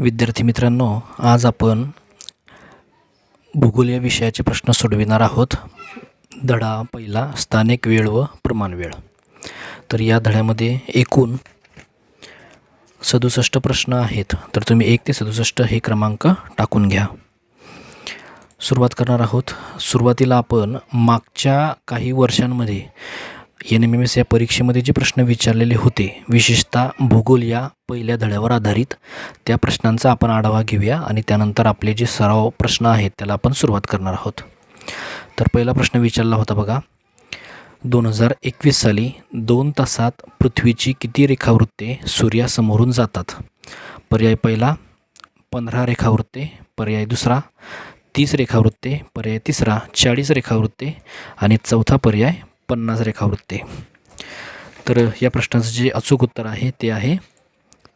विद्यार्थी मित्रांनो, आज आपण भूगोल या विषयाचे प्रश्न सोडविणार आहोत. धडा पहिला, स्थानिक वेळ व प्रमाण वेळ. तर या धड्यामध्ये एकूण 67 प्रश्न आहेत. तर तुम्ही 1 ते 67 हे क्रमांक टाकून घ्या. सुरुवात करणार आहोत. सुरुवातीला आपण मागच्या काही वर्षांमध्ये NMMS या परीक्षेमध्ये जे प्रश्न विचारलेले होते, विशेषतः भूगोल या पहिल्या धड्यावर आधारित, त्या प्रश्नांचा आपण आढावा घेऊया आणि त्यानंतर आपले जे सराव प्रश्न आहेत त्याला आपण सुरुवात करणार आहोत. तर पहिला प्रश्न विचारला होता बघा. 2021 साली 2 तासात पृथ्वीची किती रेखावृत्ते सूर्यासमोरून जातात? पर्याय पहिला 15 रेखावृत्ते, पर्याय दुसरा 30 रेखावृत्ते, पर्याय तिसरा 40 रेखावृत्ते आणि चौथा पर्याय 50 रेखावृत्ते. तर या प्रश्नाचं जे अचूक उत्तर आहे ते आहे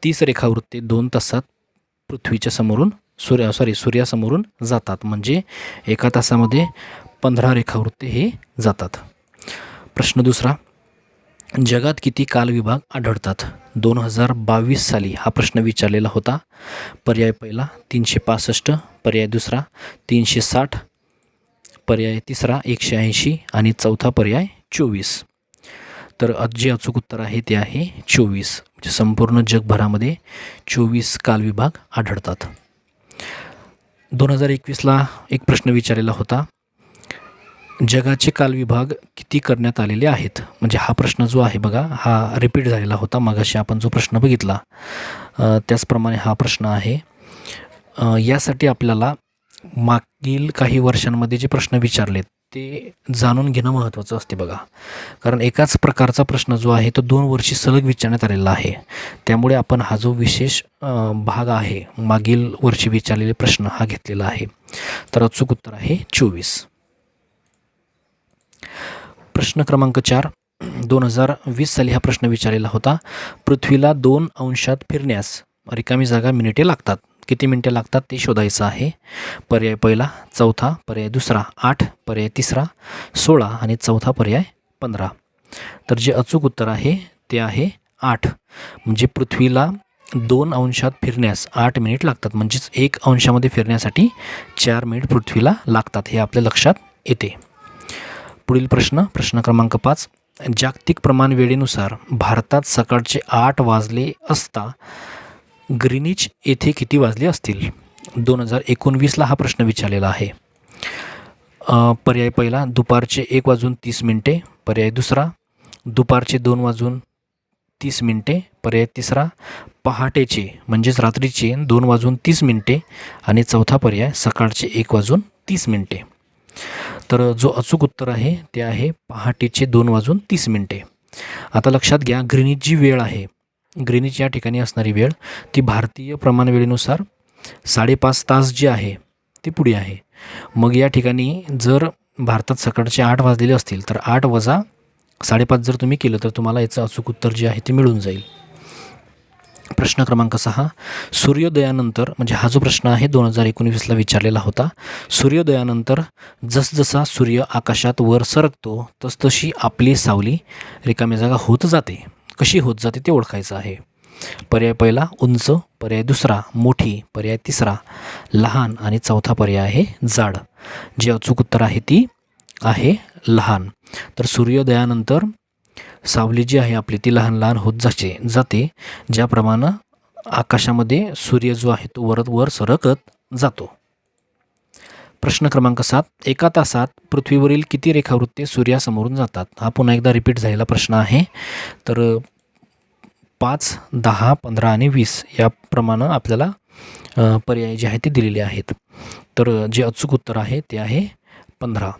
30 रेखावृत्ते 2 तासात पृथ्वीच्या समोरून सूर्यासमोरून जातात. म्हणजे एका तासामध्ये 15 रेखावृत्ते हे जातात. प्रश्न दुसरा, जगात किती कालविभाग आढळतात? 2022 साली हा प्रश्न विचारलेला होता. पर्याय पहिला 365, पर्याय दुसरा 360, पर्याय तिसरा 180 आणि चौथा पर्याय 24. तर जे अचूक उत्तर आहे ते आहे 24. म्हणजे संपूर्ण जगभरामध्ये 24 कालविभाग आढळतात. 2021ला एक प्रश्न विचारलेला होता. जगाचे कालविभाग किती करण्यात आलेले आहेत? म्हणजे हा प्रश्न जो आहे बघा, हा रिपीट झालेला होता. मगाशी आपण जो प्रश्न बघितला त्याचप्रमाणे हा प्रश्न आहे. यासाठी आपल्याला मागील काही वर्षांमध्ये जे प्रश्न विचारलेत ते जाणून घेणं महत्त्वाचं असते बघा. कारण एकाच प्रकारचा प्रश्न जो आहे तो 2 वर्षी सलग विचारण्यात आलेला आहे. त्यामुळे आपण हा जो विशेष भाग आहे, मागील वर्षी विचारलेले प्रश्न हा घेतलेला आहे. तर अचूक उत्तर आहे 24. प्रश्न क्रमांक 4, 2020 साली हा प्रश्न विचारलेला होता. पृथ्वीला 2 अंशात फिरण्यास रिकामी जागा मिनिटे लागतात. किती मिनिटे लागतात ते शोधायचं आहे. पर्याय पहिला 14, पर्याय दुसरा 8, पर्याय तिसरा 16 आणि चौथा पर्याय 15. तर जे अचूक उत्तर आहे ते आहे 8. म्हणजे पृथ्वीला 2 अंशात फिरण्यास 8 मिनिट लागतात. म्हणजेच 1 अंशामध्ये फिरण्यासाठी 4 मिनिट पृथ्वीला लागतात, हे आपल्या लक्षात येते. पुढील प्रश्न क्रमांक 5, जागतिक प्रमाण वेळेनुसार भारतात सकाळचे 8 वाजले असता ग्रीनिच येथे किती वाजले असतील? 2019ला हा प्रश्न विचारलेला आहे. पर्याय पहिला दुपारचे 1:30, पर्याय दुसरा दुपारचे 2:30, पर्याय तिसरा पहाटेचे म्हणजेच रात्रीचे 2:30 आणि चौथा पर्याय सकाळचे 1:30. तर जो अचूक उत्तर आहे ते आहे पहाटेचे 2:30. आता लक्षात घ्या, ग्रीनिच जी वेळ आहे, ग्रीनिच या ठिकाणी असणारी वेळ ती भारतीय प्रमाण वेळेनुसार 5.5 तास जी आहे ती पुढे आहे. मग या ठिकाणी जर भारतात सकाळचे 8 वाजलेले असतील तर 8 वजा 5.5 जर तुम्ही केलं तर तुम्हाला याचं अचूक उत्तर जे आहे ते मिळून जाईल. प्रश्न क्रमांक 6, सूर्योदयानंतर, म्हणजे हा जो प्रश्न आहे 2019ला विचारलेला होता. सूर्योदयानंतर जसजसा सूर्य आकाशात वर सरकतो तसतशी आपली सावली रिकामी जागा होत जाते. कशी होत जाते ते ओळखायचं आहे. पर्याय पहिला उंच, पर्याय दुसरा मोठी, पर्याय तिसरा लहान आणि चौथा पर्याय आहे जाड. जे अचूक उत्तर आहे ती आहे लहान. तर सूर्योदयानंतर सावली जी आहे आपली ती लहान लहान होत जाते ज्याप्रमाणे आकाशामध्ये सूर्य जो आहे तो वर सरकत जातो. प्रश्न क्रमांक 7, एका तासात पृथ्वीवरील किती रेखावृत्ते सूर्यासमोरून जातात? हा पुन्हा एकदा रिपीट झालेला प्रश्न आहे. तर 5, 10, 15 आणि 20 याप्रमाणे आपल्याला पर्याय जे आहे ते दिलेले आहेत. तर जे अचूक उत्तर आहे ते आहे 15.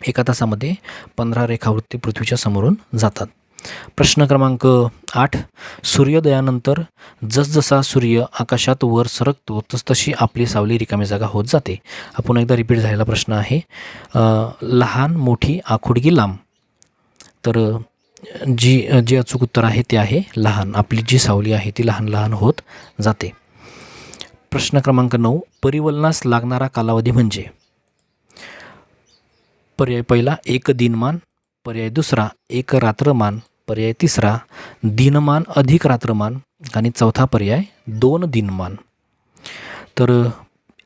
एका तासामध्ये 15 रेखावृत्ते पृथ्वीच्या समोरून जातात. प्रश्न क्रमांक 8, सूर्योदयानंतर जसजसा सूर्य आकाशात वर सरकतो तसतशी आपली सावली रिकामी जागा होत जाते. हा पुन्हा एकदा रिपीट झालेला प्रश्न आहे. लहान, मोठी, आखुडगी, लांब. तर जे अचूक उत्तर आहे ते आहे लहान. आपली जी सावली आहे ती लहान लहान होत जाते. प्रश्न क्रमांक 9, परिवलनास लागणारा कालावधी म्हणजे? पर्याय पहिला 1 दिनमान, पर्याय दुसरा 1 रात्रमान, पर्याय तिसरा दिनमान अधिक रात्रमान आणि चौथा पर्याय 2 दिनमान. तर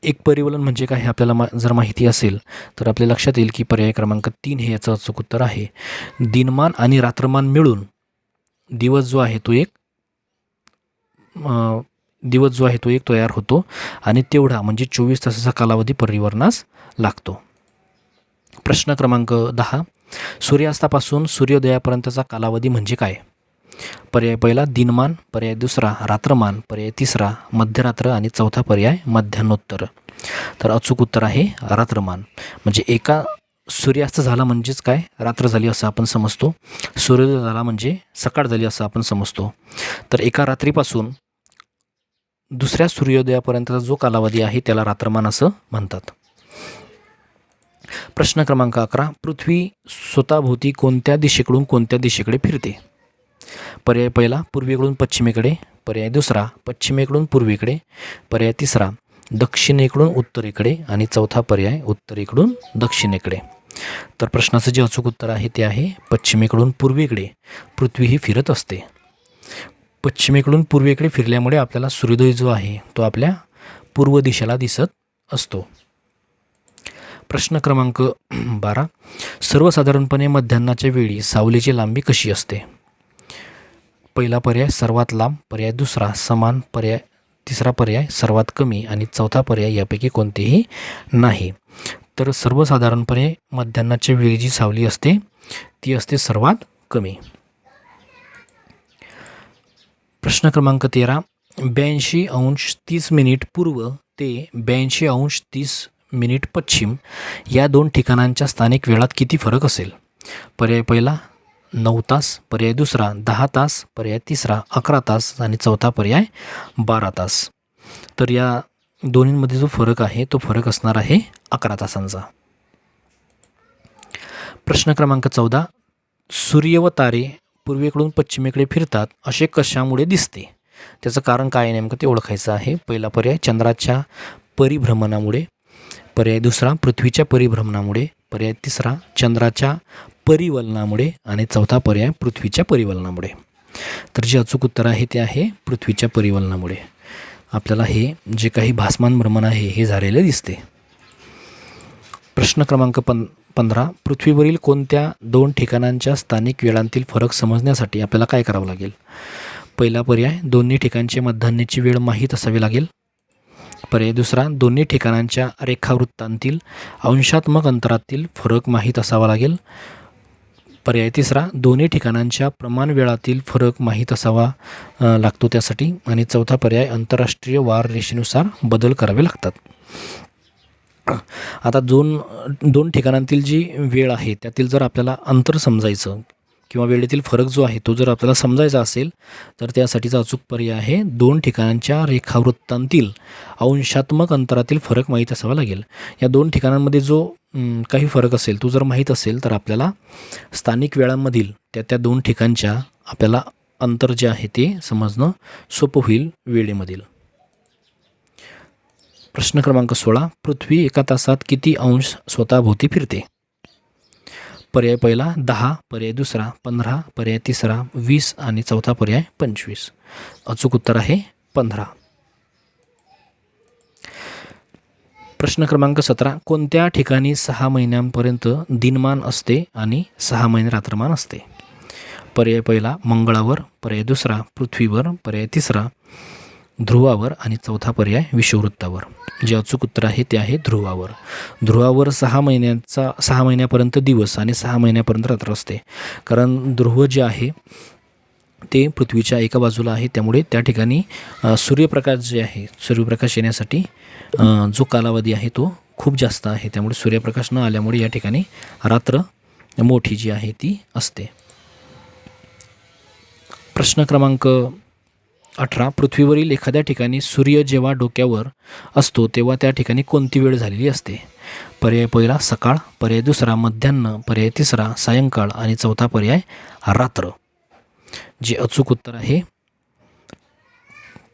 एक परिवलन म्हणजे काय हे आपल्याला जर माहिती असेल तर आपल्या लक्षात येईल की पर्याय क्रमांक 3 हे याचं अचूक उत्तर आहे. दिनमान आणि रात्रमान मिळून दिवस जो आहे तो एक तयार होतो आणि तेवढा म्हणजे 24 तासाचा कालावधी परिवर्तनास लागतो. प्रश्न क्रमांक 10. सूर्यास्तापासून सूर्योदयापर्यंतचा कालावधी म्हणजे काय? पर्याय पहिला दिनमान, पर्याय दुसरा रात्रमान, पर्याय तिसरा मध्यरात्र आणि चौथा पर्याय मध्यान्होत्तर. तर अचूक उत्तर आहे रात्रमान. म्हणजे एका सूर्यास्त झाला म्हणजेच काय, रात्र झाली असं आपण समजतो. सूर्योदय झाला म्हणजे सकाळ झाली असं आपण समजतो. तर एका रात्रीपासून दुसऱ्या सूर्योदयापर्यंतचा जो कालावधी आहे त्याला रात्रमान असं म्हणतात. प्रश्न क्रमांक 11. पृथ्वी स्वतःभोवती कोणत्या दिशेकडून कोणत्या दिशेकडे फिरते? पर्याय पहिला पूर्वेकडून पश्चिमेकडे, पर्याय दुसरा पश्चिमेकडून पूर्वेकडे, पर्याय तिसरा दक्षिणेकडून उत्तरेकडे आणि चौथा पर्याय उत्तरेकडून दक्षिणेकडे. तर प्रश्नाचं जे अचूक उत्तर आहे ते आहे पश्चिमेकडून पूर्वेकडे पृथ्वी ही फिरत असते. पश्चिमेकडून पूर्वेकडे फिरल्यामुळे आपल्याला सूर्योदय जो आहे तो आपल्या पूर्व दिशेला दिसत असतो. प्रश्न क्रमांक 12. सर्वसाधारणपणे मध्यान्हाच्या वेळी सावलीची लांबी कशी असते? पहिला पर्याय सर्वात लांब, पर्याय दुसरा समान, पर्याय तिसरा पर्याय सर्वात कमी आणि चौथा पर्याय यापैकी कोणतेही नाही. तर सर्वसाधारणपणे मध्यान्हाच्या वेळी जी सावली असते ती असते सर्वात कमी. प्रश्न क्रमांक 13. 82°30' पूर्व ते 82°30' पश्चिम या दोन ठिकाणांच्या स्थानिक वेळात किती फरक असेल? पर्याय पहिला 9 तास, पर्याय दुसरा 10 तास, पर्याय तिसरा 11 तास आणि चौथा पर्याय 12 तास. तर या दोन्हींमध्ये जो फरक आहे तो फरक असणार आहे 11 तासांचा. प्रश्न क्रमांक 14. सूर्य व तारे पूर्वेकडून पश्चिमेकडे फिरतात असे कशामुळे दिसते? त्याचं कारण काय आहे नेमकं ते ओळखायचं आहे. पहिला पर्याय चंद्राच्या परिभ्रमणामुळे, पर्याय दुसरा पृथ्वीच्या परिभ्रमणामुळे, पर्याय तिसरा चंद्राच्या परिवलनामुळे आणि चौथा पर्याय पृथ्वीच्या परिवलनामुळे. तर जे अचूक उत्तर आहे ते आहे पृथ्वीच्या परिवलनामुळे. आपल्याला हे जे काही भासमान भ्रमण आहे हे झालेले दिसते. प्रश्न क्रमांक 15. पृथ्वीवरील कोणत्या दोन ठिकाणांच्या स्थानिक वेळांतील फरक समजण्यासाठी आपल्याला काय करावं लागेल? पहिला पर्याय दोन्ही ठिकाणची मध्यान्हाची वेळ माहीत असावी लागेल, पर्याय दुसरा दोन्ही ठिकाणांच्या रेखावृत्तांतील अंशात्मक अंतरातील फरक माहीत असावा लागेल, पर्याय तिसरा दोन्ही ठिकाणांच्या प्रमाण वेळातील फरक माहीत असावा लागतो त्यासाठी, आणि चौथा पर्याय आंतरराष्ट्रीय वार रेषेनुसार बदल करावे लागतात. आता दोन ठिकाणांतील जी वेळ आहे त्यातील जर आपल्याला अंतर समजायचं किंवा वेळेतील फरक जो आहे तो जर आपल्याला समजायचा असेल तर त्यासाठीचा अचूक पर्याय आहे दोन ठिकाणांच्या रेखावृत्तांतील अंशात्मक अंतरातील फरक माहीत असावा लागेल. या दोन ठिकाणांमध्ये जो काही फरक असेल तो जर माहीत असेल तर आपल्याला स्थानिक वेळांमधील त्या दोन ठिकाणच्या आपल्याला अंतर जे आहे ते समजणं सोपं होईल वेळेमधील. प्रश्न क्रमांक 16. पृथ्वी एका तासात किती अंश स्वतःभोवती फिरते? पर्याय पहिला 10, पर्याय दुसरा 15, पर्याय तिसरा 20 आणि चौथा पर्याय 25. अचूक उत्तर आहे 15. प्रश्न क्रमांक 17. कोणत्या ठिकाणी 6 महिन्यांपर्यंत दिनमान असते आणि 6 महिने रात्रमान असते? पर्याय पहिला मंगळावर, पर्याय दुसरा पृथ्वीवर, पर्याय तिसरा ध्रुवावर आणि चौथा पर्याय विषुववृत्तावर. जे अचूक उत्तर आहे ते आहे ध्रुवावर. ध्रुवावर 6 महिन्यापर्यंत दिवस आणि 6 महिन्यापर्यंत रात्र असते. कारण ध्रुव जे आहे ते पृथ्वीच्या एका बाजूला आहे, त्यामुळे त्या ठिकाणी सूर्यप्रकाश जे आहे सूर्यप्रकाश येण्यासाठी जो कालावधी आहे तो खूप जास्त आहे. त्यामुळे सूर्यप्रकाश न आल्यामुळे या ठिकाणी रात्र मोठी जी आहे ती असते. प्रश्न क्रमांक 18. पृथ्वीवरील एखाद्या ठिकाणी सूर्य जेव्हा डोक्यावर असतो तेव्हा त्या ठिकाणी कोणती वेळ झालेली असते? पर्याय पहिला सकाळ, पर्याय दुसरा मध्यान्ह, पर्याय तिसरा सायंकाळ आणि चौथा पर्याय रात्र. जे अचूक उत्तर आहे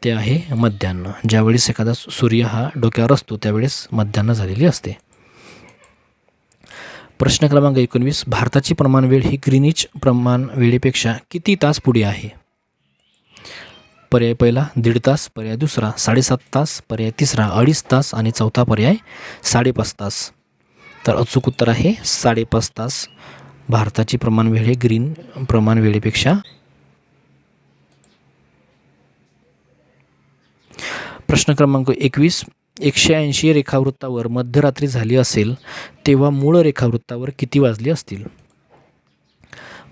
ते आहे मध्यान्ह. ज्यावेळेस एखादा सूर्य हा डोक्यावर असतो त्यावेळेस मध्यान्ह झालेली असते. प्रश्न क्रमांक 19. भारताची प्रमाण वेळ ही ग्रीनिच प्रमाण वेळेपेक्षा किती तास पुढे आहे? पर्याय पहिला 1.5 तास, पर्याय दुसरा 7.5 तास, पर्याय तिसरा 2.5 तास आणि चौथा पर्याय 5.5 तास. तर अचूक उत्तर आहे 5.5 तास. भारताची प्रमाण वेळ हे ग्रीन प्रमाण वेळेपेक्षा. प्रश्न क्रमांक 21. 180 रेखावृत्तावर मध्यरात्री झाली असेल तेव्हा मूळ रेखावृत्तावर किती वाजले असतील?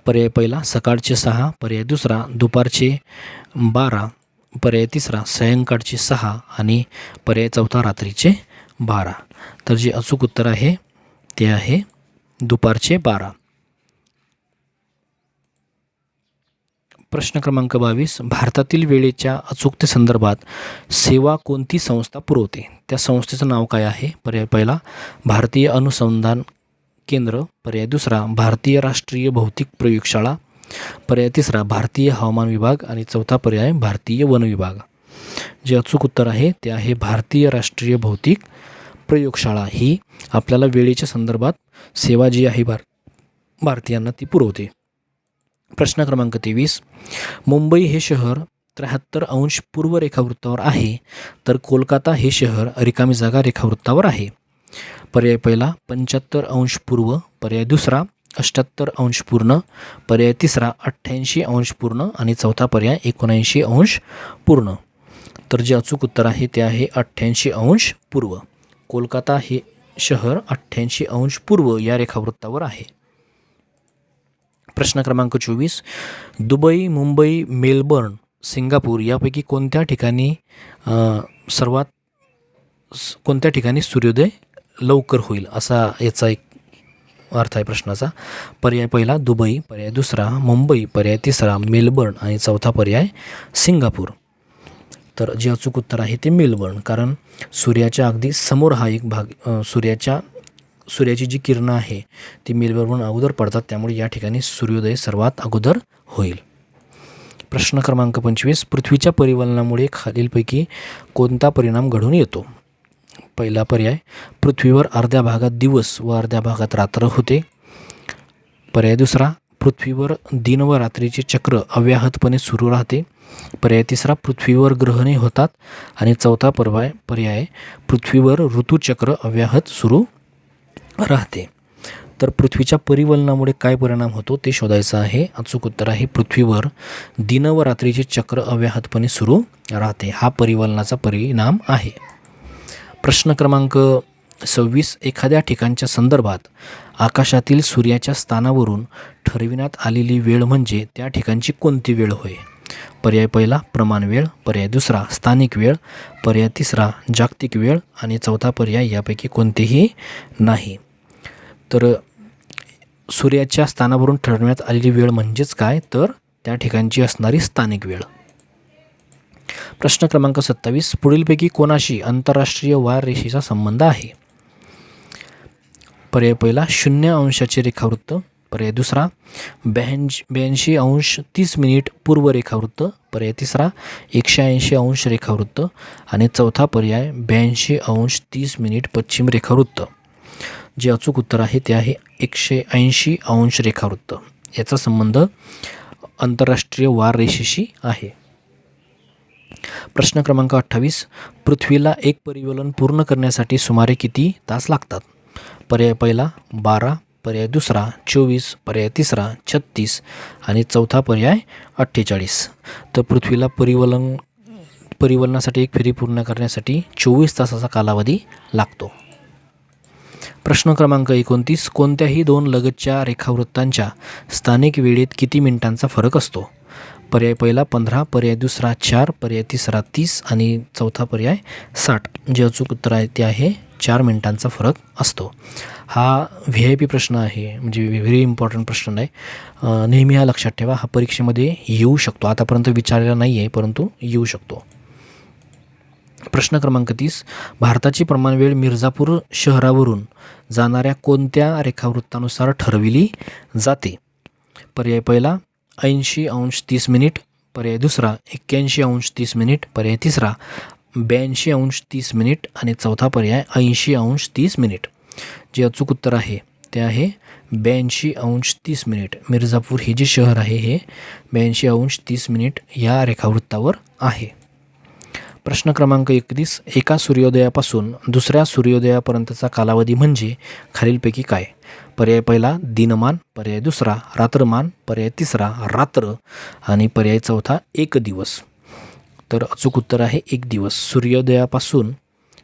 पर्याय पहिला सकाळचे 6, पर्याय दुसरा दुपारचे 12, पर्याय तिसरा सायंकाळचे 6 आणि पर्याय चौथा रात्रीचे 12. तर जे अचूक उत्तर आहे ते आहे दुपारचे 12. प्रश्न क्रमांक 22. भारतातील वेळेच्या अचूकतेसंदर्भात सेवा कोणती संस्था पुरवते? त्या संस्थेचं नाव काय आहे? पर्याय पहिला भारतीय अनुसंधान केंद्र, पर्याय दुसरा भारतीय राष्ट्रीय भौतिक प्रयोगशाळा, पर्याय तिसरा भारतीय हवामान विभाग आणि चौथा पर्याय भारतीय वन विभाग. जे अचूक उत्तर आहे ते आहे भारतीय राष्ट्रीय भौतिक प्रयोगशाळा. ही आपल्याला वेळेच्या संदर्भात सेवा जी आहे भारतीयांना ती पुरवते. प्रश्न क्रमांक 23. मुंबई हे शहर 73° पूर्व रेखावृत्तावर आहे तर कोलकाता हे शहर रिकामी जागा रेखावृत्तावर आहे. पर्याय पहिला 75° पूर्व, पर्याय दुसरा 78° पूर्ण, पर्याय तिसरा 88° पूर्ण आणि चौथा पर्याय 79° पूर्ण. तर जे अचूक उत्तर आहे ते आहे 88° पूर्व. कोलकाता हे शहर 88° पूर्व या रेखावृत्तावर आहे. प्रश्न क्रमांक 24. दुबई, मुंबई, मेलबर्न, सिंगापूर यापैकी कोणत्या ठिकाणी सूर्योदय लवकर होईल असा याचा एक अर्थ आहे प्रश्नाचा. पर्याय पहिला दुबई, पर्याय दुसरा मुंबई, पर्याय तिसरा मेलबर्न आणि चौथा पर्याय सिंगापूर. तर जे अचूक उत्तर आहे ते मेलबर्न, कारण सूर्याच्या अगदी समोर हा एक भाग सूर्याची जी किरणं आहे ती मेलबर्न अगोदर पडतात, त्यामुळे या ठिकाणी सूर्योदय सर्वात अगोदर होईल. प्रश्न क्रमांक 25. पृथ्वीच्या परिवलनामुळे खालीलपैकी कोणता परिणाम घडून येतो? पहिला पर्याय पृथ्वीवर अर्ध्या भागात दिवस व अर्ध्या भागात रात्र होते, पर्याय दुसरा पृथ्वीवर दिन व रात्रीचे चक्र अव्याहतपणे सुरू राहते, पर्याय तिसरा पृथ्वीवर ग्रहणे होतात आणि चौथा पर्याय पृथ्वीवर ऋतुचक्र अव्याहत सुरू राहते. तर पृथ्वीच्या परिवलनामुळे काय परिणाम होतो ते शोधायचं आहे. अचूक उत्तर आहे पृथ्वीवर दिन व रात्रीचे चक्र अव्याहतपणे सुरू राहते. हा परिवलनाचा परिणाम आहे. प्रश्न क्रमांक 26. एखाद्या ठिकाणच्या संदर्भात आकाशातील सूर्याच्या स्थानावरून ठरविण्यात आलेली वेळ म्हणजे त्या ठिकाणची कोणती वेळ होय? पर्याय पहिला प्रमाण वेळ, पर्याय दुसरा स्थानिक वेळ, पर्याय तिसरा जागतिक वेळ आणि चौथा पर्याय यापैकी कोणतेही नाही. तर सूर्याच्या स्थानावरून ठरवण्यात आलेली वेळ म्हणजेच काय, तर त्या ठिकाणची असणारी स्थानिक वेळ. प्रश्न क्रमांक 27. पुढीलपैकी कोणाशी आंतरराष्ट्रीय वार रेषेचा संबंध आहे? पर्याय पहिला 0° रेखावृत्त, पर्याय दुसरा 82°30' पूर्व रेखावृत्त, पर्याय तिसरा 180° रेखावृत्त आणि चौथा पर्याय 82°30' पश्चिम रेखावृत्त. जे अचूक उत्तर आहे ते आहे 180° रेखावृत्त. याचा संबंध आंतरराष्ट्रीय वार रेषेशी आहे. प्रश्न क्रमांक 28. पृथ्वीला एक परिवलन पूर्ण करण्यासाठी सुमारे किती तास लागतात? पर्याय पहिला 12, पर्याय दुसरा 24, पर्याय तिसरा 36 आणि चौथा पर्याय 48. तर पृथ्वीला परिवलनासाठी एक फेरी पूर्ण करण्यासाठी 24 तासाचा कालावधी लागतो. प्रश्न क्रमांक 29. कोणत्याही दोन लगतच्या रेखावृत्तांच्या स्थानिक वेळेत किती मिनिटांचा फरक असतो? पर्याय पहिला 15, पर्याय दुसरा 4, पर्याय तिसरा 30 आणि चौथा पर्याय 60. जे अचूक उत्तर आहे ते आहे 4 मिनिटांचा फरक असतो. हा VIP प्रश्न आहे, म्हणजे व्हेरी इम्पॉर्टंट प्रश्न आहे. नेहमी हा लक्षात ठेवा. हा परीक्षेमध्ये येऊ शकतो. आतापर्यंत विचारलेला नाही आहे परंतु येऊ शकतो. प्रश्न क्रमांक 30. भारताची प्रमाणवेळ मिर्झापूर शहरावरून जाणाऱ्या कोणत्या रेखावृत्तानुसार ठरविली जाते? पर्याय पहिला 80°30', पर्याय दुसरा 81°30', पर्याय तिसरा 82°30' आणि चौथा पर्याय 80°30'. जे अचूक उत्तर आहे ते आहे 82°30". मिर्झापूर हे जे शहर आहे हे 82°30" या रेखावृत्तावर आहे. प्रश्न क्रमांक 31. एका सूर्योदयापासून दुसऱ्या सूर्योदयापर्यंतचा कालावधी म्हणजे खालीलपैकी काय? पर्याय पहिला दिनमान, पर्याय दुसरा रात्रमान, पर्याय तिसरा रात्र आणि पर्याय चौथा एक दिवस. तर अचूक उत्तर आहे एक दिवस. सूर्योदयापासून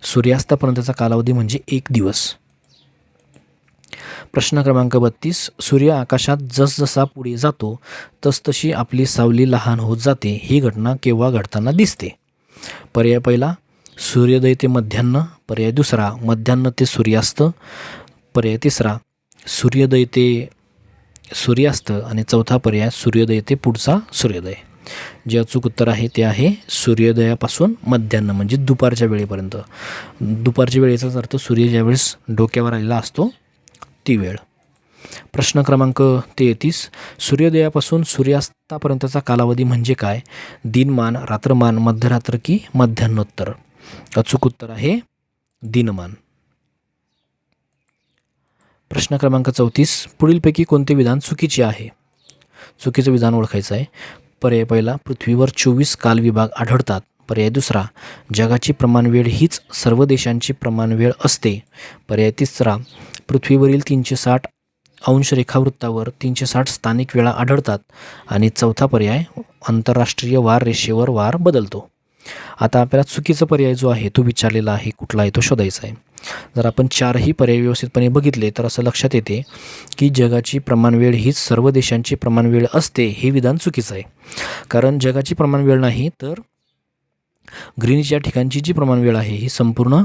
सूर्यास्तापर्यंतचा कालावधी म्हणजे एक दिवस. प्रश्न क्रमांक 32. सूर्य आकाशात जसजसा पुढे जातो तसतशी आपली सावली लहान होत जाते. ही घटना केव्हा घडताना दिसते? पर्याय पहिला सूर्योदय ते मध्यान्ह, पर्याय दुसरा मध्यान्ह ते सूर्यास्त, पर्याय तिसरा सूर्योदय ते सूर्यास्त आणि चौथा पर्याय सूर्योदय ते पुढचा सूर्योदय. जे अचूक उत्तर आहे ते आहे सूर्योदयापासून मध्यान्ह म्हणजे दुपारच्या वेळेपर्यंत. दुपारच्या वेळेचाच अर्थ सूर्य ज्यावेळेस डोक्यावर आलेला असतो ती वेळ. प्रश्न क्रमांक 33. सूर्योदयापासून सूर्यास्तापर्यंतचा कालावधी म्हणजे काय? दिनमान, रात्रमान, मध्यरात्र की मध्यान्होत्तर? अचूक उत्तर आहे दिनमान. प्रश्न क्रमांक 34. पुढीलपैकी कोणते विधान चुकीचे आहे? चुकीचं विधान ओळखायचं आहे. पर्याय पहिला पृथ्वीवर 24 कालविभाग आढळतात, पर्याय दुसरा जगाची प्रमाणवेळ हीच सर्व देशांची प्रमाणवेळ असते, पर्याय तिसरा पृथ्वीवरील 360° रेखावृत्तावर 360 स्थानिक वेळा आढळतात आणि चौथा पर्याय आंतरराष्ट्रीय वार रेषेवर वार बदलतो. आता आपल्याला चुकीचा पर्याय जो आहे तो विचारलेला आहे, कुठला आहे तो शोधायचा आहे. जर आपण चारही पर्याय व्यवस्थितपणे बघितले तर असं लक्षात येते की जगाची प्रमाणवेळ हीच सर्व देशांची प्रमाणवेळ असते हे विधान चुकीचं आहे. कारण जगाची प्रमाणवेळ नाही तर ग्रीनिच या ठिकाणची जी प्रमाणवेळ आहे ही संपूर्ण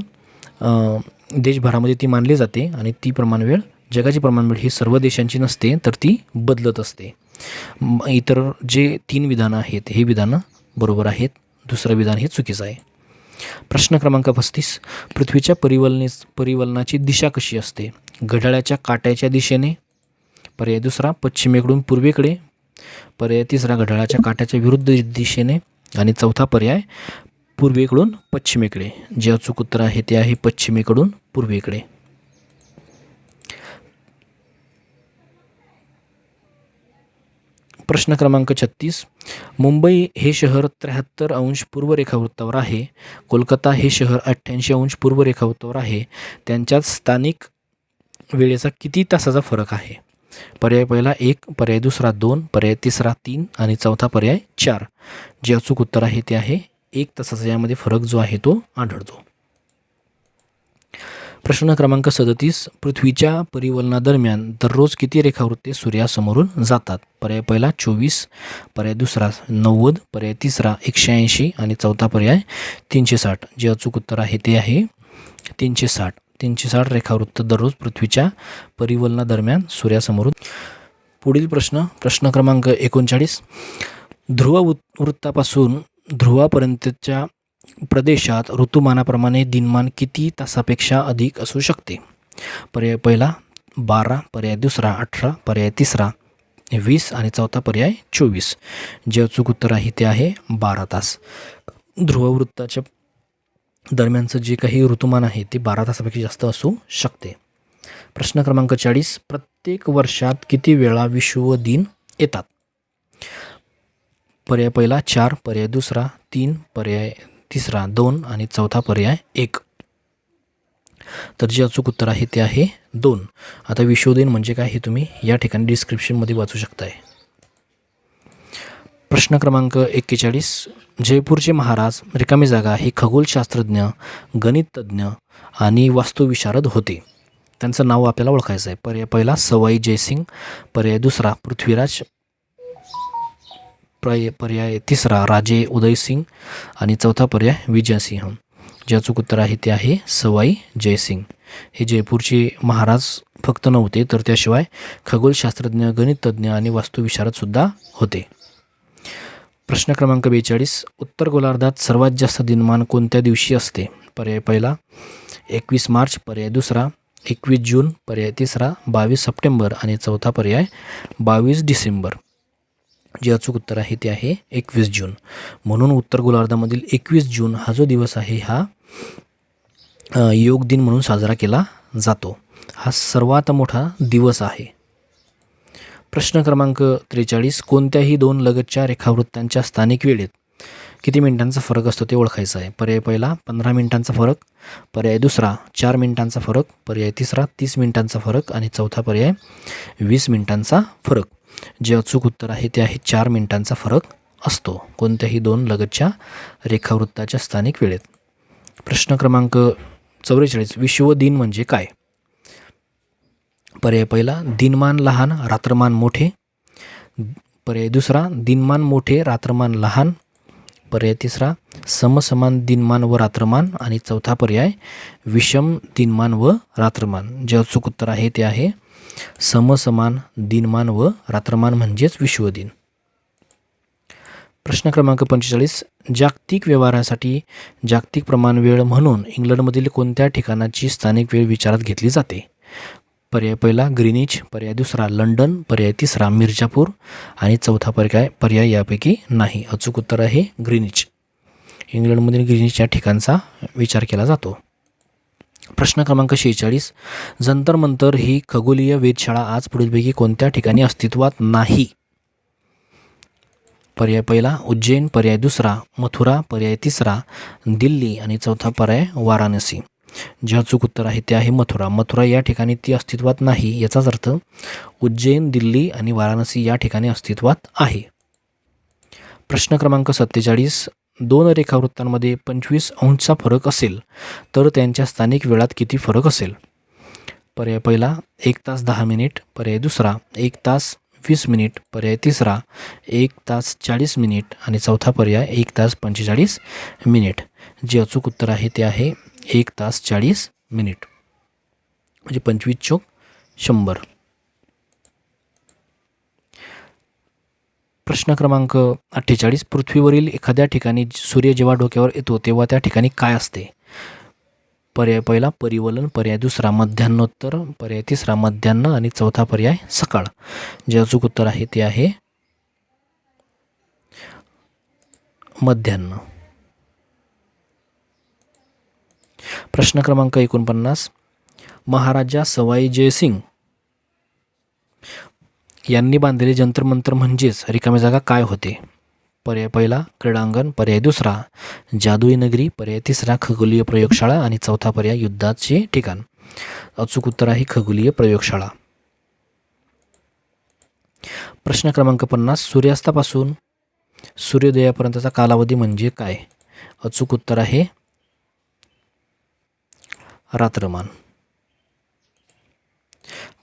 देशभरामध्ये ती मानली जाते आणि ती प्रमाणवेळ जगाची प्रमाणवेळ ही सर्व देशांची नसते तर ती बदलत असते. इतर जे 3 विधानं आहेत हे विधानं बरोबर आहेत. दुसरं विधान हे चुकीचं आहे. प्रश्न क्रमांक 35. पृथ्वीच्या परिवलनाची दिशा कशी असते? घड्याळाच्या काट्याच्या दिशेने, पर्याय दुसरा पश्चिमेकडून पूर्वेकडे, पर्याय तिसरा घड्याळाच्या काट्याच्या विरुद्ध दिशेने आणि चौथा पर्याय पूर्वेकडून पश्चिमेकडे. जे अचूक उत्तर आहे ते आहे पश्चिमेकडून पूर्वेकडे. प्रश्न क्रमांक 36. मुंबई हे शहर 73° पूर्व रेखावृत्तावर आहे. कोलकाता हे शहर 88° पूर्व रेखावृत्तावर आहे. त्यांच्यात स्थानिक वेळेचा किती तासाचा फरक आहे? पर्याय पहिला 1, पर्याय दुसरा 2, पर्याय तिसरा 3 आणि चौथा पर्याय 4. जे अचूक उत्तर आहे ते आहे 1 तासाचा यामध्ये फरक जो आहे तो आढळतो. प्रश्न क्रमांक 37. पृथ्वीच्या परिवलनादरम्यान दररोज किती रेखावृत्ते सूर्यासमोरून जातात? पर्याय पहिला 24, पर्याय दुसरा 90, पर्याय तिसरा 180 आणि चौथा पर्याय 360. जे अचूक उत्तर आहे ते आहे 360 रेखावृत्त दररोज पृथ्वीच्या परिवलनादरम्यान सूर्यासमोरून. पुढील प्रश्न क्रमांक 39. ध्रुव वृत्तापासून ध्रुवापर्यंतच्या प्रदेशात ऋतुमानाप्रमाणे दिनमान किती तासापेक्षा अधिक असू शकते? पर्याय पहिला 12, पर्याय दुसरा 18, पर्याय तिसरा 20 आणि चौथा पर्याय 24. जे अचूक उत्तर आहे ते आहे 12 तास. ध्रुववृत्ताच्या दरम्यानचं जे काही ऋतुमान आहे ते 12 तासापेक्षा जास्त असू शकते. प्रश्न क्रमांक 40. प्रत्येक वर्षात किती वेळा विश्व दिन येतात? पर्याय पहिला 4, पर्याय दुसरा 3, पर्याय तिसरा 2 आणि चौथा पर्याय 1. तर जे अचूक उत्तर आहे ते आहे 2. आता विश्वदिन म्हणजे काय हे तुम्ही या ठिकाणी डिस्क्रिप्शनमध्ये वाचू शकताय. प्रश्न क्रमांक 41. जयपूरचे महाराज रिकामी जागा हे खगोलशास्त्रज्ञ, गणिततज्ञ आणि वास्तुविशारद होते. त्यांचं नाव आपल्याला ओळखायचं आहे. पर्याय पहिला सवाई जयसिंग, पर्याय दुसरा पृथ्वीराज, पर्याय तिसरा राजे उदयसिंग आणि चौथा पर्याय विजयसिंह. जे अचूक उत्तर आहे ते आहे सवाई जयसिंग. हे जयपूरचे महाराज फक्त नव्हते तर त्याशिवाय खगोलशास्त्रज्ञ, गणिततज्ञ आणि वास्तुविशारदसुद्धा होते. प्रश्न क्रमांक 42. उत्तर गोलार्धात सर्वात जास्त दिनमान कोणत्या दिवशी असते? पर्याय पहिला 21 मार्च, पर्याय दुसरा 21 जून, पर्याय तिसरा 22 सप्टेंबर आणि चौथा पर्याय 22 डिसेंबर. जे अचूक उत्तर आहे ते आहे 21 जून. म्हणून उत्तर गोलार्धामधील 21 जून हा जो दिवस आहे हा योग दिन म्हणून साजरा केला जातो. हा सर्वात मोठा दिवस आहे. प्रश्न क्रमांक 43. कोणत्याही दोन लगतच्या रेखावृत्तांच्या स्थानिक वेळेत किती मिनिटांचा फरक असतो ते ओळखायचं आहे. पर्याय पहिला 15 मिनिटांचा फरक, पर्याय दुसरा 4 मिनिटांचा फरक, पर्याय तिसरा 30 मिनिटांचा फरक आणि चौथा पर्याय 20 मिनिटांचा फरक. जे अचूक उत्तर आहे ते आहे 4 मिनिटांचा फरक असतो कोणत्याही दोन लगतच्या रेखावृत्ताच्या स्थानिक वेळेत. प्रश्न क्रमांक 44. विश्व दिन म्हणजे काय? पर्याय पहिला दिनमान लहान रात्रमान मोठे, पर्याय दुसरा दिनमान मोठे रात्रमान लहान, पर्याय तिसरा समसमान दिनमान व रात्रमान आणि चौथा पर्याय विषम दिनमान व रात्रमान. जे अचूक उत्तर आहे ते आहे समसमान दिनमान व रात्रमान म्हणजेच विश्वदिन. प्रश्न क्रमांक 45. जागतिक व्यवहारासाठी जागतिक प्रमाण वेळ म्हणून इंग्लंडमधील कोणत्या ठिकाणाची स्थानिक वेळ विचारात घेतली जाते? पर्याय पहिला ग्रीनिच, पर्याय दुसरा लंडन, पर्याय तिसरा मिर्जापूर आणि चौथा पर्याय यापैकी नाही. अचूक उत्तर आहे ग्रीनिच. इंग्लंडमधील ग्रीनिच या ठिकाणचा विचार केला जातो. प्रश्न क्रमांक 46. जंतर मंतर ही खगोलीय वेधशाळा आज पुढीलपैकी कोणत्या ठिकाणी अस्तित्वात नाही? पर्याय पहिला उज्जैन, पर्याय दुसरा मथुरा, पर्याय तिसरा दिल्ली आणि चौथा पर्याय वाराणसी. जे अचूक उत्तर आहे ते आहे मथुरा. मथुरा या ठिकाणी ती अस्तित्वात नाही. याचाच अर्थ उज्जैन, दिल्ली आणि वाराणसी या ठिकाणी अस्तित्वात आहे. प्रश्न क्रमांक 47. दोन रेखावृत्तांमध्ये 25 अंशचा फरक असेल तर त्यांच्या स्थानिक वेळात किती फरक असेल? पर्याय पहिला 1 तास 10 मिनिट, पर्याय दुसरा 1 तास 20 मिनिट, पर्याय तिसरा 1 तास 40 मिनिट आणि चौथा पर्याय 1 तास 45 मिनिट. जे अचूक उत्तर आहे ते आहे 1 तास 40 मिनिट म्हणजे 25 चोक 100. प्रश्न क्रमांक 48. पृथ्वीवरील एखाद्या ठिकाणी सूर्य जेव्हा डोक्यावर येतो तेव्हा त्या ठिकाणी काय असते? पर्याय पहिला परिवलन, पर्याय दुसरा मध्यान्नोत्तर, पर्याय तिसरा मध्यान्ह आणि चौथा पर्याय सकाळ. जे अचूक उत्तर आहे ते आहे मध्यान्ह. प्रश्न क्रमांक 49. महाराजा सवाई जयसिंग यांनी बांधलेले जंतर मंतर म्हणजेच रिकामी जागा काय होते? पर्याय पहिला क्रीडांगण, पर्याय दुसरा जादुई नगरी, पर्याय तिसरा खगोलीय प्रयोगशाळा आणि चौथा पर्याय युद्धाचे ठिकाण. अचूक उत्तर आहे खगोलीय प्रयोगशाळा. प्रश्न क्रमांक 50. सूर्यास्तापासून सूर्योदयापर्यंतचा कालावधी म्हणजे काय? अचूक उत्तर आहे रात्रमान.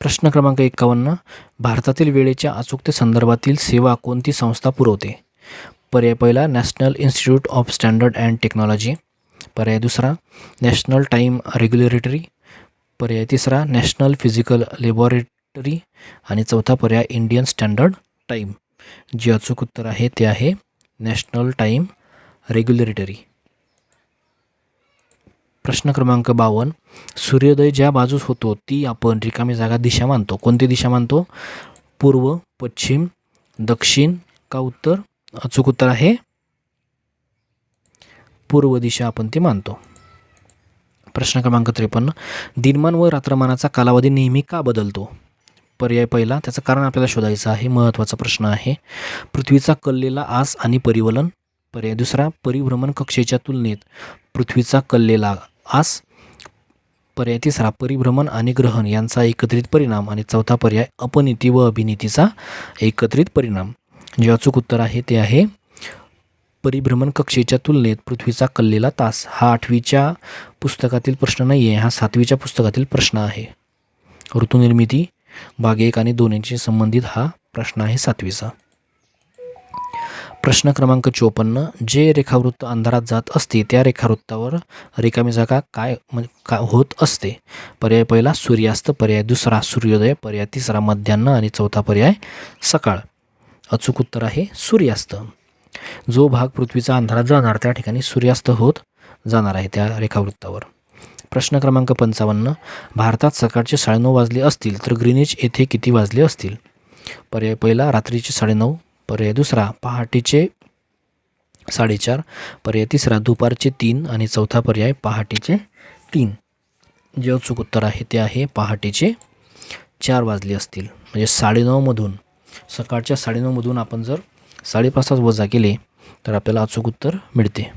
प्रश्न क्रमांक 51. भारतातील वेळेच्या अचूकतेसंदर्भातील सेवा कोणती संस्था पुरवते? पर्याय पहिला national institute of standard and technology, पर्याय दुसरा नॅशनल टाईम रेग्युलेटरी, पर्याय तिसरा नॅशनल फिजिकल लॅबॉरेटरी आणि चौथा पर्याय इंडियन स्टँडर्ड टाईम. जे अचूक उत्तर आहे ते आहे नॅशनल टाईम रेग्युलेटरी. प्रश्न क्रमांक 52. सूर्योदय ज्या बाजूस होतो ती आपण रिकामी जागा दिशा मानतो. कोणती दिशा मानतो? पूर्व, पश्चिम, दक्षिण का उत्तर? अचूक उत्तर आहे पूर्व दिशा आपण ती मानतो. प्रश्न क्रमांक 53. दिनमान व रात्रमानाचा कालावधी नेहमी का बदलतो? पर्याय पहिला त्याचं कारण आपल्याला शोधायचं आहे. महत्त्वाचा प्रश्न आहे. पृथ्वीचा कललेला आस आणि परिवलन, पर्याय दुसरा परिभ्रमण कक्षेच्या तुलनेत पृथ्वीचा कललेला आस, पर्याय तिसरा परिभ्रमण आणि ग्रहण यांचा एकत्रित परिणाम आणि चौथा पर्याय अपनीती व अभिनीतीचा एकत्रित परिणाम. जे अचूक उत्तर आहे ते आहे परिभ्रमण कक्षेच्या तुलनेत पृथ्वीचा कललेला तास. हा 8वीच्या पुस्तकातील प्रश्न नाही आहे, हा 7वीच्या पुस्तकातील प्रश्न आहे. ऋतुनिर्मिती भाग 1 आणि 2 यांशी संबंधित हा प्रश्न आहे 7वीचा. प्रश्न क्रमांक 54. जे रेखावृत्त अंधारात जात असते त्या रेखावृत्तावर रिकामी जागा काय होत असते? पर्याय पहिला सूर्यास्त, पर्याय दुसरा सूर्योदय, पर्याय तिसरा मध्यान्ह आणि चौथा पर्याय सकाळ. अचूक उत्तर आहे सूर्यास्त. जो भाग पृथ्वीचा अंधारात जाणार त्या ठिकाणी सूर्यास्त होत जाणार आहे त्या रेखावृत्तावर. प्रश्न क्रमांक 55. भारतात सकाळचे 9:30 वाजले असतील तर ग्रीनिच येथे किती वाजले असतील? पर्याय पहिला रात्रीचे 9:30, पर्याय दुसरा पहाटेचे 4:30, पर्याय तिसरा दुपारचे 3 आणि चौथा पर्याय पहाटेचे 3. जे अचूक उत्तर आहे ते आहे पहाटेचे 4 वाजले असतील. म्हणजे 9:30मधून, सकाळच्या 9:30मधून आपण जर 5:30 तास वजा केले तर आपल्याला अचूक उत्तर मिळते.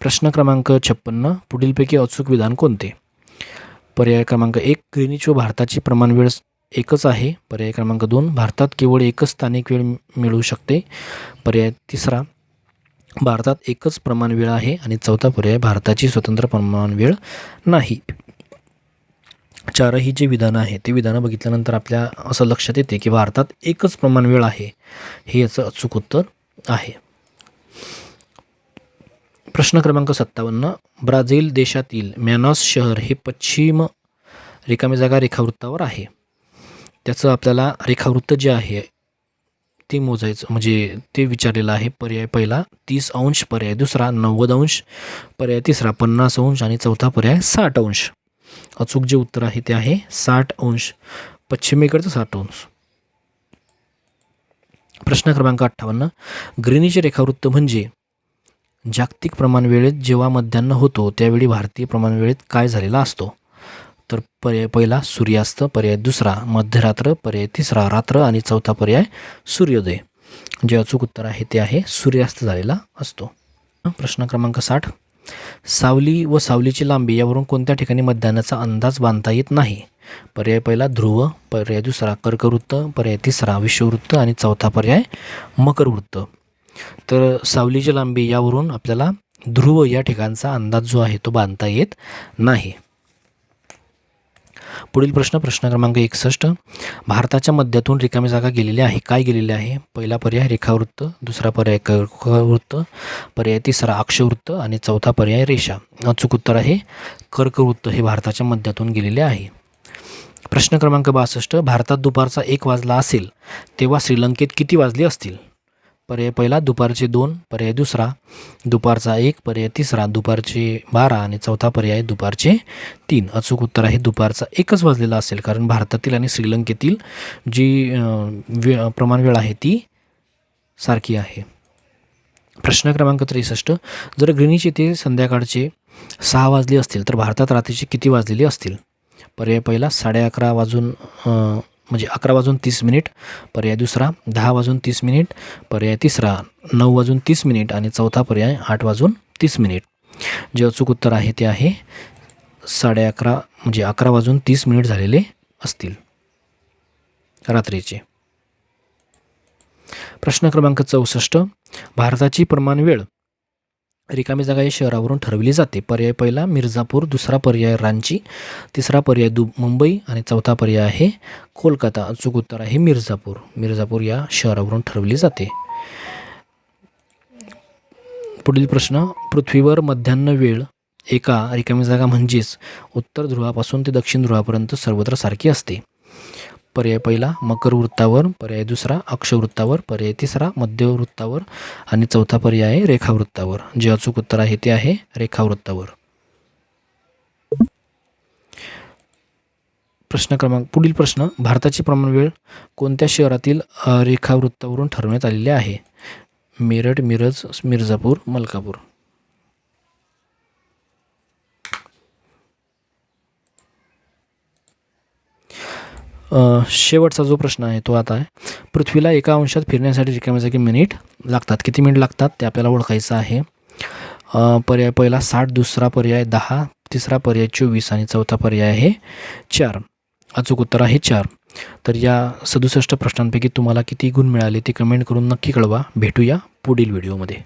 प्रश्न क्रमांक 56. पुढीलपैकी अचूक विधान कोणते? पर्याय क्रमांक 1, ग्रीनिच व भारताची प्रमाण वेळ एकच आहे. पर्याय क्रमांक 2, भारतात केवळ एकच स्थानिक वेळ मिळू शकते. पर्याय 3, भारतात एकच प्रमाण वेळ आहे. आणि 4था पर्याय, भारताची स्वतंत्र प्रमाण वेळ नाही. 4ही जे विधानं आहे ते विधानं बघितल्यानंतर आपल्या असं लक्षात येते की भारतात एकच प्रमाण वेळ आहे, हे याचं अचूक उत्तर आहे. प्रश्न क्रमांक 57. ब्राझील देशातील मॅनॉस शहर हे पश्चिम रिकामी जागा रेखावृत्तावर आहे. त्याचं आपल्याला रेखावृत्त जे आहे ते मोजायचं, म्हणजे ते विचारलेलं आहे. पर्याय पहिला 30°, पर्याय दुसरा 90°, पर्याय तिसरा 50° आणि 4था पर्याय 60°. अचूक जे उत्तर आहे ते आहे 60°, पश्चिमेकडचं 60°. प्रश्न क्रमांक 58. ग्रीनिच रेखावृत्त म्हणजे जागतिक प्रमाण वेळेत जेव्हा मध्यान्ह होतो त्यावेळी भारतीय प्रमाण वेळेत काय झालेला असतो? तर पर्याय पहिला सूर्यास्त, पर्याय दुसरा मध्यरात्र, पर्याय तिसरा रात्र आणि 4था पर्याय सूर्योदय. जे अचूक उत्तर आहे ते आहे सूर्यास्त झालेला असतो. प्रश्न क्रमांक 60. सावली व सावलीची लांबी यावरून कोणत्या ठिकाणी मध्यान्हाचा अंदाज बांधता येत नाही? पर्याय पहिला ध्रुव, पर्याय दुसरा कर्कवृत्त, पर्याय तिसरा विषुववृत्त आणि 4था पर्याय मकरवृत्त. तर सावलीची लांबी यावरून आपल्याला ध्रुव या ठिकाणचा अंदाज जो आहे तो बांधता येत नाही. पुढील प्रश्न क्रमांक 61. भारताच्या मध्यातून रिकामी जागा गेलेली आहे. काय गेलेली आहे? पहिला पर्याय रेखावृत्त, दुसरा पर्याय कर्कवृत्त, पर्याय तिसरा अक्षवृत्त आणि 4था पर्याय रेषा. अचूक उत्तर आहे कर्कवृत्त हे भारताच्या मध्यातून गेलेले आहे. प्रश्न क्रमांक 62. भारतात दुपारचा 1 वाजला असेल तेव्हा श्रीलंकेत किती वाजले असतील? पर्याय पहिला दुपारचे 2, पर्याय दुसरा दुपारचा 1, पर्याय तिसरा दुपारचे 12 आणि 4था पर्याय दुपारचे 3. अचूक उत्तर आहे दुपारचा 1च वाजलेला असेल, कारण भारतातील आणि श्रीलंकेतील जी प्रमाण वेळ आहे ती सारखी आहे. प्रश्न क्रमांक 63. जर ग्रीनिच येथे संध्याकाळचे 6 वाजले असतील तर भारतात रात्रीचे किती वाजलेले असतील? पर्याय पहिला 11:30 म्हणजे 11:30, पर्याय दुसरा 10:30, पर्याय तिसरा 9:30 आणि 4था पर्याय 8:30. जे अचूक उत्तर आहे ते आहे 11:30 म्हणजे 11:30 झालेले असतील रात्रीचे. प्रश्न क्रमांक 64. भारताची प्रमाण वेळ रिकामी जागा या शहरावरून ठरवली जाते. पर्याय पहिला मिर्झापूर, दुसरा पर्याय रांची, तिसरा पर्याय मुंबई आणि 4था पर्याय आहे कोलकाता. अचूक उत्तर आहे मिर्झापूर. मिर्झापूर या शहरावरून ठरवली जाते. पुढील प्रश्न. पृथ्वीवर मध्यान्ह वेळ एका रिकामी जागा म्हणजेच उत्तर ध्रुवापासून ते दक्षिण ध्रुवापर्यंत सर्वत्र सारखी असते. पर्याय पहिला मकरवृत्तावर, पर्याय दुसरा अक्षवृत्तावर, पर्याय तिसरा मध्यवृत्तावर आणि 4था पर्याय रेखावृत्तावर. जे अचूक उत्तर आहे ते आहे रेखावृत्तावर. पुढील प्रश्न. भारताची प्रमाण वेळ कोणत्या शहरातील रेखावृत्तावरून ठरवण्यात आलेली आहे? मेरठ, मिरज, मिर्झापूर, मलकापूर. शेवटचा जो प्रश्न आहे तो आता आहे. पृथ्वीला एका अंशात फिरण्यासाठी रिकाम्या जागी मिनिट लागतात. किती मिनिट लागतात ते आपल्याला ओळखायचं आहे. पर्याय पहिला 60, दुसरा पर्याय 10, तिसरा पर्याय 24 आणि 4था पर्याय आहे 4. अचूक उत्तर आहे 4. तर या 67 प्रश्नांपैकी तुम्हाला किती गुण मिळाले ते कमेंट करून नक्की कळवा. भेटूया पुढील व्हिडिओमध्ये.